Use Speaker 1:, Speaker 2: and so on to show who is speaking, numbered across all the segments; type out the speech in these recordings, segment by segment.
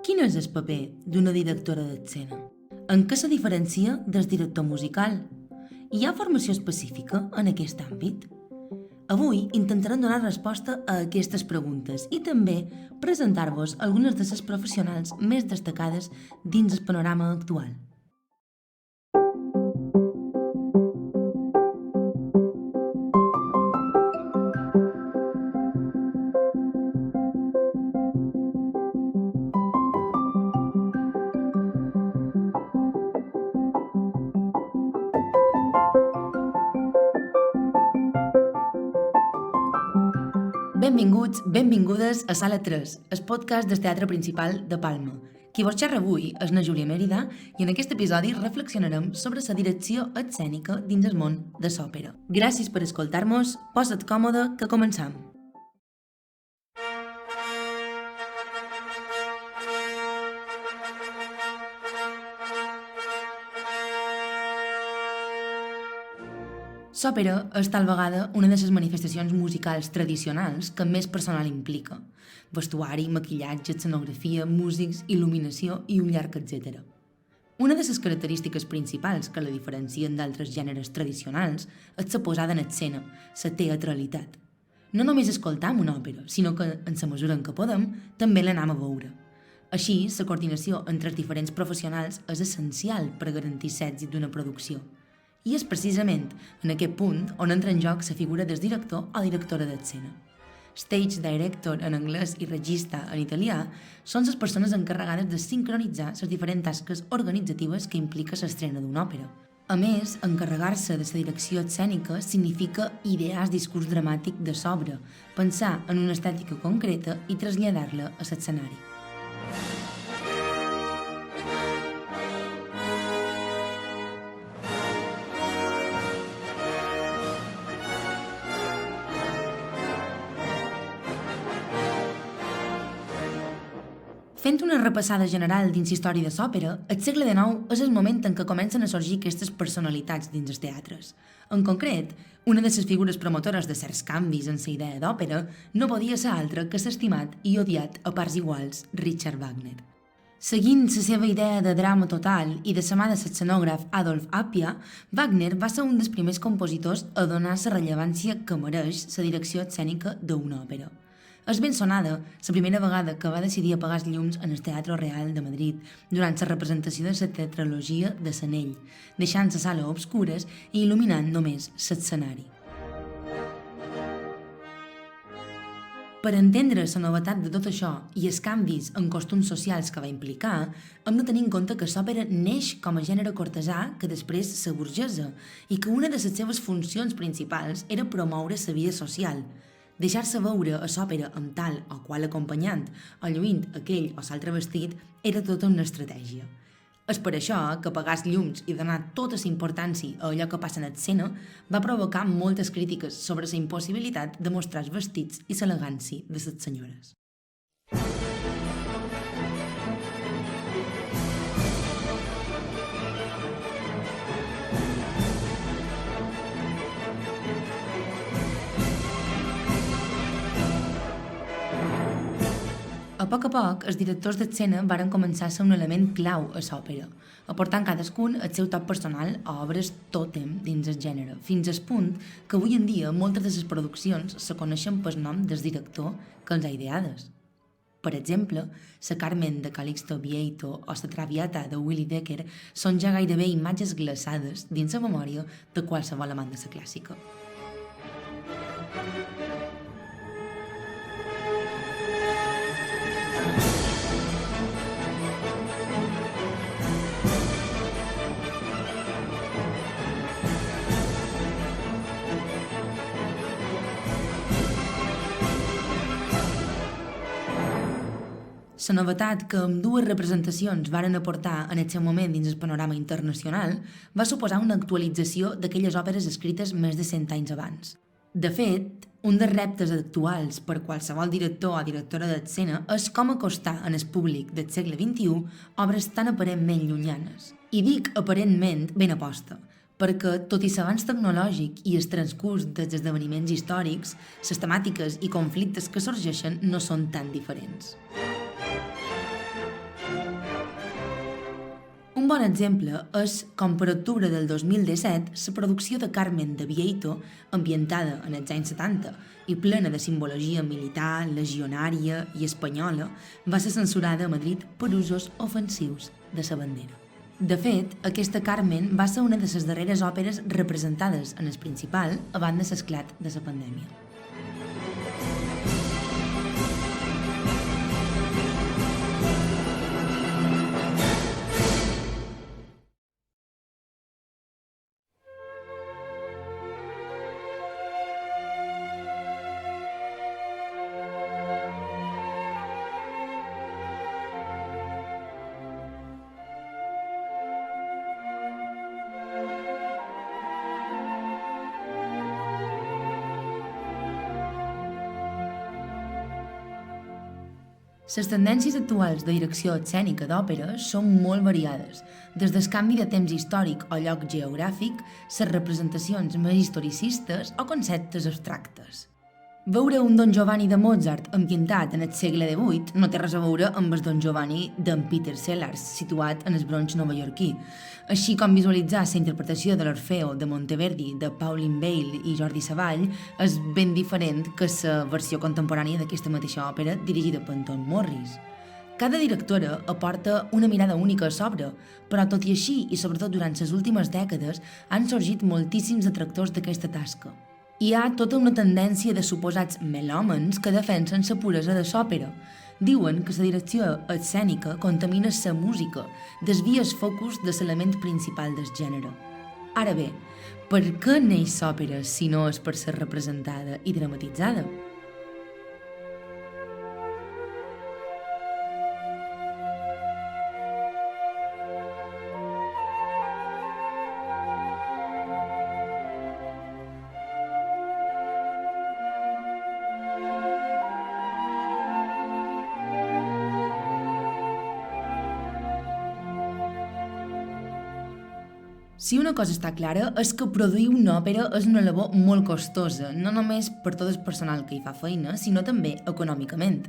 Speaker 1: Quin és el paper d'una directora d'escena? En què se diferencia del director musical? Hi ha formació específica en aquest àmbit? Avui intentarem donar resposta a aquestes preguntes i també presentar-vos algunes de les professionals més destacades dins el panorama actual. Benvinguts, benvingudes a Sala 3, el podcast del Teatre Principal de Palma. Qui vos xerra avui és na Júlia Mèrida i en aquest episodi reflexionarem sobre la direcció escènica dins el món de l'òpera. Gràcies per escoltar-nos, posa't còmode que començam. L'òpera és tal vegada una de les manifestacions musicals tradicionals que més personal implica. Vestuari, maquillatge, escenografia, músics, il·luminació i un llarg etcètera. Una de les característiques principals que la diferencien d'altres gèneres tradicionals és la posada en escena, la teatralitat. No només escoltam una òpera, sinó que, en la mesura en què podem, també l'anem a veure. Així, la coordinació entre els diferents professionals és essencial per garantir l'èxit d'una producció. I és precisament en aquest punt on entra en joc la figura del director o directora d'escena. Stage director en anglès i regista en italià són les persones encarregades de sincronitzar les diferents tasques organitzatives que implica l'estrena d'una òpera. A més, encarregar-se de la direcció escènica significa idear el discurs dramàtic de l'obra, pensar en una estètica concreta i traslladar-la a l'escenari. Fent una repassada general dins la història de l'òpera, el segle XIX és el moment en què comencen a sorgir aquestes personalitats dins els teatres. En concret, una de les figures promotores de certs canvis en la idea d'òpera no podia ser altra que l'estimat i odiat a parts iguals Richard Wagner. Seguint la seva idea de drama total i de la mà de l'escenògraf Adolf Appia, Wagner va ser un dels primers compositors a donar la rellevància que mereix la direcció escènica d'una òpera. És ben sonada la primera vegada que va decidir apagar els llums en el Teatre Real de Madrid durant la representació de la tetralogia de l'Anell, deixant la sala a obscures i il·luminant només l'escenari. Per entendre la novetat de tot això i els canvis en costums socials que va implicar, hem de tenir en compte que l'òpera neix com a gènere cortesà que després la burgesa i que una de les seves funcions principals era promoure la vida social. Deixar-se veure a l'òpera amb tal o qual acompanyant o lluint aquell o l'altre vestit era tota una estratègia. És per això que apagar els llums i donar tota la importància a allò que passa en escena va provocar moltes crítiques sobre la impossibilitat de mostrar els vestits i l'elegància de les senyores. A poc, els directors d'escena varen començar a ser un element clau a l'òpera, aportant cadascun el seu toc personal a obres tòtem dins el gènere, fins al punt que avui en dia moltes de les produccions se coneixen pel nom del director que els ha ideades. Per exemple, la Carmen de Calixto Vieito o la Traviata de Willy Decker són ja gairebé imatges glaçades dins la memòria de qualsevol amant de la clàssica. La novetat que ambdues representacions varen aportar en el seu moment dins el panorama internacional va suposar una actualització d'aquelles òperes escrites més de 100 anys abans. De fet, un dels reptes actuals per qualsevol director o directora d'escena és com acostar en el públic del segle XXI obres tan aparentment llunyanes. I dic aparentment ben aposta, perquè, tot i l'avanç tecnològic i el transcurs dels esdeveniments històrics, les temàtiques i conflictes que sorgeixen no són tan diferents. Un bon exemple és com per octubre del 2017 la producció de Carmen de Vieito, ambientada en els anys 70 i plena de simbologia militar, legionària i espanyola, va ser censurada a Madrid per usos ofensius de la bandera. De fet, aquesta Carmen va ser una de les darreres òperes representades en el Principal abans de l'esclat de la pandèmia. Les tendències actuals de direcció escènica d'òperes són molt variades, des del canvi de temps històric o lloc geogràfic, les representacions més historicistes o conceptes abstractes. Veure un Don Giovanni de Mozart ambientat en el segle XVIII no té res a veure amb el Don Giovanni d'en Peter Sellars, situat en el Bronx novaiorquí, així com visualitzar la interpretació de l'Orfeo de Monteverdi de Pauline Bale i Jordi Savall és ben diferent que la versió contemporània d'aquesta mateixa òpera dirigida per Anton Morris. Cada directora aporta una mirada única a l'obra, però tot i així, i sobretot durant les últimes dècades, han sorgit moltíssims detractors d'aquesta tasca. Hi ha tota una tendència de suposats melòmens que defensen la puresa de l'òpera. Diuen que la direcció escènica contamina la música, desvia el focus de l'element principal del gènere. Ara bé, per què neix l'òpera si no és per ser representada i dramatitzada? Si una cosa està clara és que produir una òpera és una labor molt costosa, no només per tot el personal que hi fa feina, sinó també econòmicament.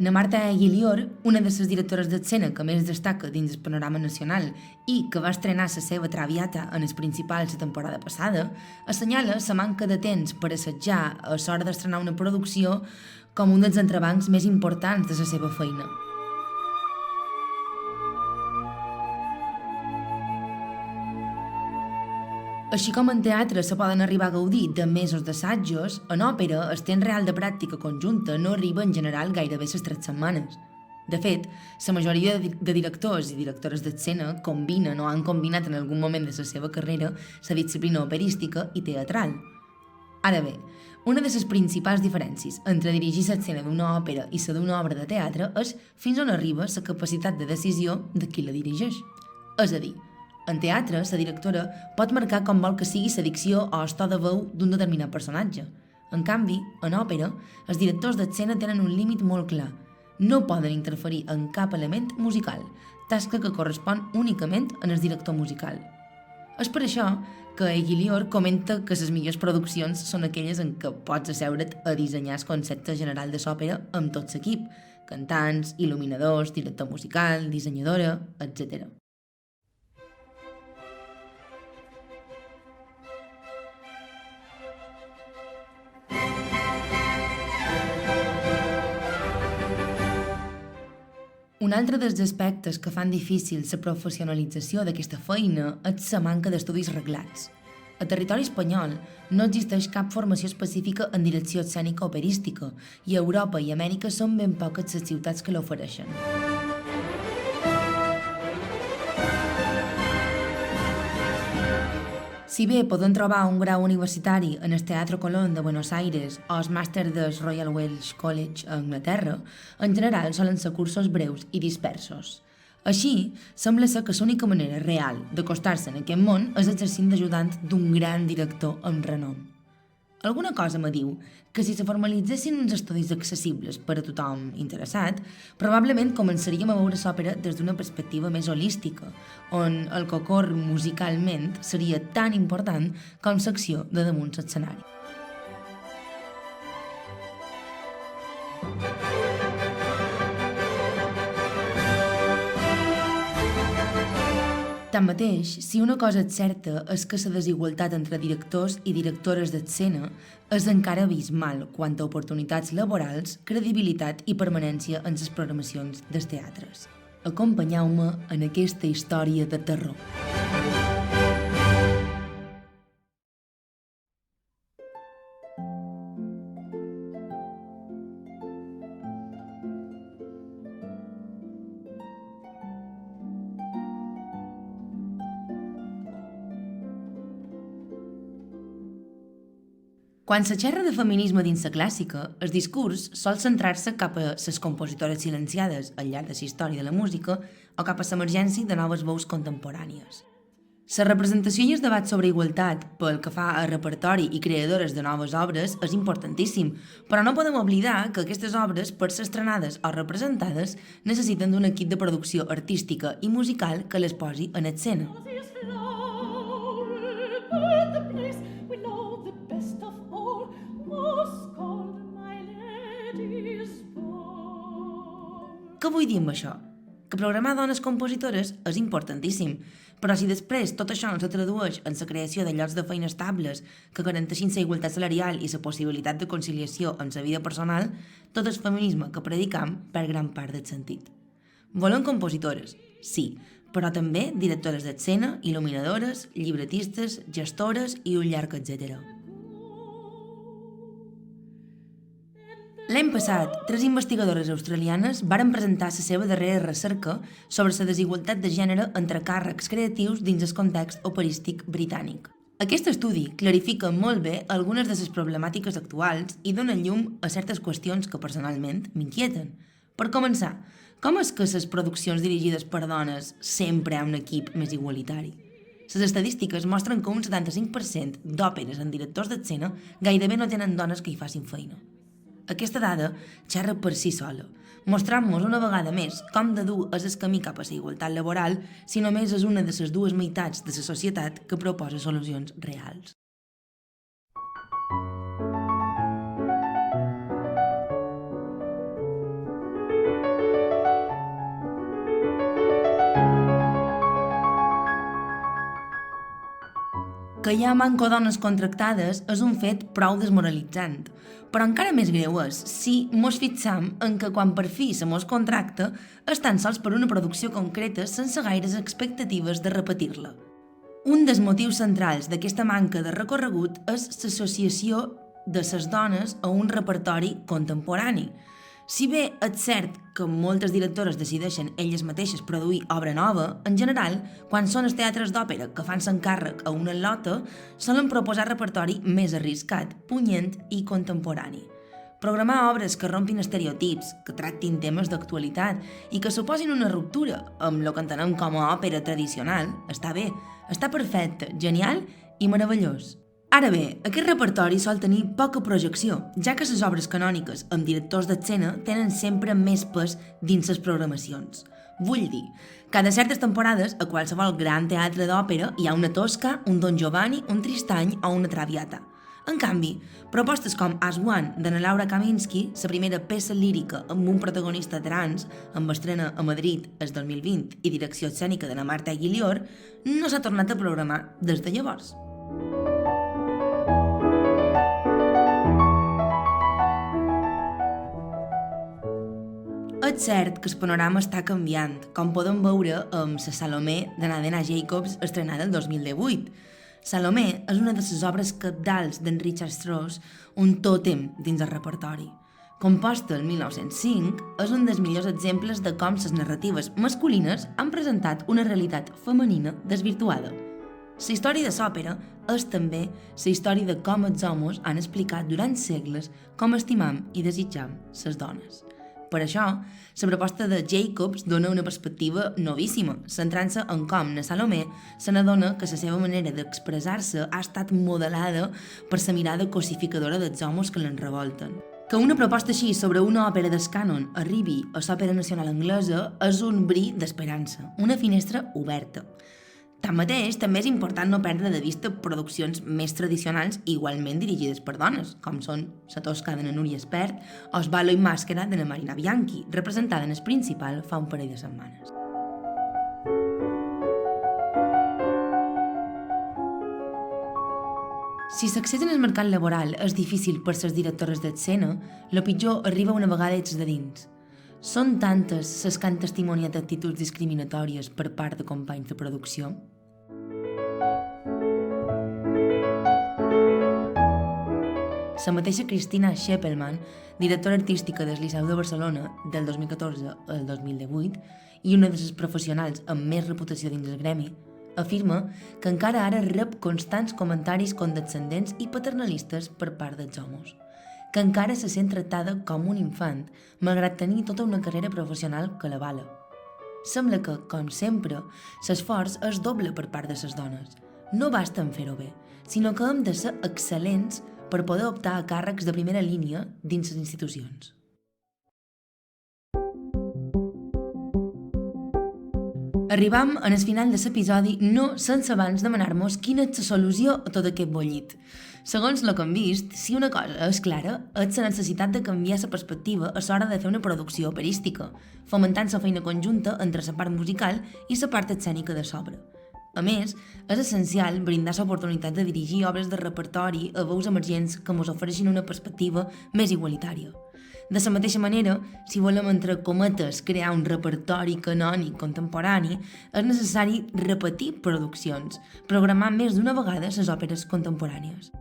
Speaker 1: Na Marta Aguilior, una de les directores d'escena que més destaca dins el panorama nacional i que va estrenar la seva Traviata en els Principals la temporada passada, assenyala la manca de temps per assetjar a l'hora d'estrenar una producció com un dels entrebancs més importants de la seva feina. Així com en teatre se poden arribar a gaudir de mesos d'assajos, en òpera el temps real de pràctica conjunta no arriba en general gairebé les 3 setmanes. De fet, la majoria de directors i directores d'escena combinen o han combinat en algun moment de la seva carrera la disciplina operística i teatral. Ara bé, una de les principals diferències entre dirigir l'escena d'una òpera i la d'una obra de teatre és fins on arriba la capacitat de decisió de qui la dirigeix. És a dir, en teatre, la directora pot marcar com vol que sigui la dicció o el to de veu d'un determinat personatge. En canvi, en òpera, els directors d'escena tenen un límit molt clar. No poden interferir en cap element musical, tasca que correspon únicament en el director musical. És per això que Aguilior comenta que les millors produccions són aquelles en què pots asseure't a dissenyar el concepte general de l'òpera amb tot l'equip, cantants, il·luminadors, director musical, dissenyadora, etc. Un altre dels aspectes que fan difícil la professionalització d'aquesta feina és la manca d'estudis reglats. A territori espanyol no existeix cap formació específica en direcció escènica operística i a Europa i Amèrica són ben poques les ciutats que l'ofereixen. Si bé podem trobar un grau universitari en el Teatro Colón de Buenos Aires o el màster del Royal Welsh College a Anglaterra, en general solen ser cursos breus i dispersos. Així, sembla ser que l'única manera real d'acostar-se en aquest món és exercint d'ajudant d'un gran director amb renom. Alguna cosa me diu que si se formalitzessin uns estudis accessibles per a tothom interessat, probablement començaríem a veure l'òpera des d'una perspectiva més holística, on el que ocorre musicalment seria tan important com l'acció de damunt l'escenari. Tanmateix, si una cosa és certa és que la desigualtat entre directors i directores d'escena és encara abismal quant a oportunitats laborals, credibilitat i permanència en les programacions dels teatres. Acompanyeu-me en aquesta història de terror. Quan se xerra de feminisme dins la clàssica, el discurs sol centrar-se cap a les compositores silenciades al llarg de la història de la música o cap a l'emergència de noves veus contemporànies. La representació i el debat sobre igualtat, pel que fa a repertori i creadores de noves obres, és importantíssim, però no podem oblidar que aquestes obres, per ser estrenades o representades, necessiten d'un equip de producció artística i musical que les posi en escena. Què vull dir amb això? Que programar dones compositores és importantíssim, però si després tot això no se tradueix en la creació de llocs de feina estables que garanteixin la igualtat salarial i la possibilitat de conciliació amb la vida personal, tot el feminisme que predicam perd gran part del sentit. Volem compositores, sí, però també directores d'escena, il·luminadores, llibretistes, gestores i un llarg etcètera. L'any passat, 3 investigadores australianes varen presentar la seva darrera recerca sobre la desigualtat de gènere entre càrrecs creatius dins el context operístic britànic. Aquest estudi clarifica molt bé algunes de les problemàtiques actuals i dona llum a certes qüestions que personalment m'inquieten. Per començar, com és que les produccions dirigides per dones sempre hi ha un equip més igualitari? Les estadístiques mostren que un 75% d'òperes en directors d'escena gairebé no tenen dones que hi facin feina. Aquesta dada xerra per si sola, mostrant-nos una vegada més com de dur és el camí cap a la igualtat laboral si només és una de les dues meitats de la societat que proposa solucions reals. Que hi ha manco dones contractades és un fet prou desmoralitzant, però encara més greu és si mos fixam en que quan per fi se mos contracta és tan sols per una producció concreta sense gaires expectatives de repetir-la. Un dels motius centrals d'aquesta manca de recorregut és l'associació de les dones a un repertori contemporani. Si bé és cert que moltes directores decideixen elles mateixes produir obra nova, en general, quan són els teatres d'òpera que fan s'encàrrec a una lota, solen proposar repertori més arriscat, punyent i contemporani. Programar obres que rompin estereotips, que tractin temes d'actualitat i que suposin una ruptura amb el que entenem com a òpera tradicional, està bé, està perfecte, genial i meravellós. Ara bé, aquest repertori sol tenir poca projecció, ja que les obres canòniques amb directors d'escena tenen sempre més pes dins les programacions. Vull dir, cada certes temporades a qualsevol gran teatre d'òpera hi ha una Tosca, un Don Giovanni, un Tristany o una Traviata. En canvi, propostes com As One de na Laura Kaminski, la primera peça lírica amb un protagonista trans, amb estrena a Madrid el 2020 i direcció escènica de na Marta Aguilior, no s'ha tornat a programar des de llavors. És cert que el panorama està canviant, com podem veure amb la Salomé de Nadena Jacobs estrenada el 2018. Salomé és una de les obres cabdals d'en Richard Strauss, un tòtem dins el repertori. Composta el 1905, és un dels millors exemples de com les narratives masculines han presentat una realitat femenina desvirtuada. La història de l'òpera és també la història de com els homes han explicat durant segles com estimam i desitjam les dones. Per això, la proposta de Jacobs dona una perspectiva novíssima, centrant-se en com na Salomé se n'adona que la seva manera d'expressar-se ha estat modelada per la mirada cosificadora dels homes que l'enrevolten. Que una proposta així sobre una òpera d'escànon arribi a l'Òpera Nacional Anglesa és un bri d'esperança, una finestra oberta. Tanmateix, també és important no perdre de vista produccions més tradicionals igualment dirigides per dones, com són La Tosca de na Núria Espert o El ballo in maschera de na Marina Bianchi, representada en el principal fa un parell de setmanes. Si l'accés en el mercat laboral és difícil per les directores d'escena, el pitjor arriba una vegada ets de dins. Són tantes les que han testimoniat actituds discriminatòries per part de companys de producció? La mateixa Cristina Scheppelmann, directora artística del Liceu de Barcelona del 2014 al 2018 i una de les professionals amb més reputació dins el gremi, afirma que encara ara rep constants comentaris condescendents i paternalistes per part dels homes, que encara se sent tractada com un infant, malgrat tenir tota una carrera professional que l'avala. Sembla que, com sempre, l'esforç és doble per part de les dones. No basta en fer-ho bé, sinó que hem de ser excel·lents per poder optar a càrrecs de primera línia dins les institucions. Arribam en el final de l'episodi no sense abans demanar-nos quina és la solució a tot aquest bollit. Segons el que hem vist, si una cosa és clara, és la necessitat de canviar la perspectiva a l'hora de fer una producció operística, fomentant la feina conjunta entre la part musical i la part escènica de l'obra. A més, és essencial brindar l'oportunitat de dirigir obres de repertori a veus emergents que ens ofereixin una perspectiva més igualitària. De la mateixa manera, si volem, entre cometes, crear un repertori canònic contemporani, és necessari repetir produccions, programar més d'una vegada les òperes contemporànies.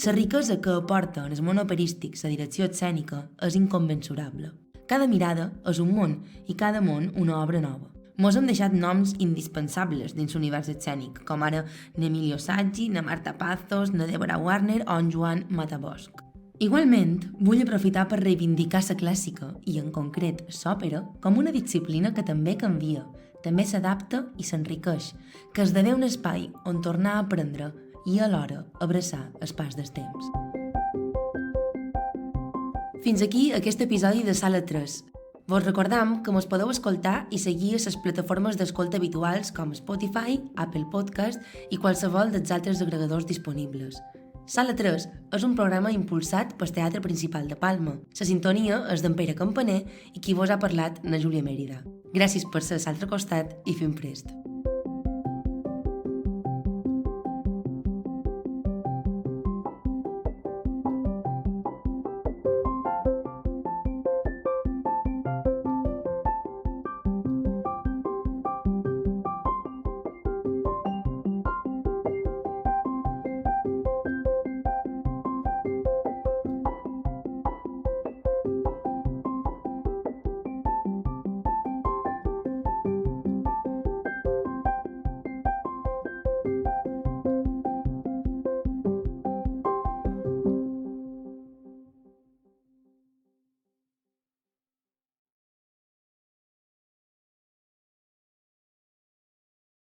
Speaker 1: La riquesa que aporta en el món operístic la direcció escènica és inconmensurable. Cada mirada és un món i cada món una obra nova. Mos hem deixat noms indispensables dins l'univers escènic, com ara n'Emilio Saggi, na Marta Pazos, na Deborah Warner o en Joan Matabosch. Igualment, vull aprofitar per reivindicar la clàssica, i en concret l'òpera, com una disciplina que també canvia, també s'adapta i s'enriqueix, que esdevé un espai on tornar a aprendre i alhora abraçar el pas del temps. Fins aquí aquest episodi de Sala 3. Vos recordam que mos podeu escoltar i seguir a les plataformes d'escolta habituals com Spotify, Apple Podcast i qualsevol dels altres agregadors disponibles. Sala 3 és un programa impulsat pel Teatre Principal de Palma. La sintonia és d'en Pere Campaner i qui vos ha parlat, na Júlia Mèrida. Gràcies per ser a l'altre costat i fem prest.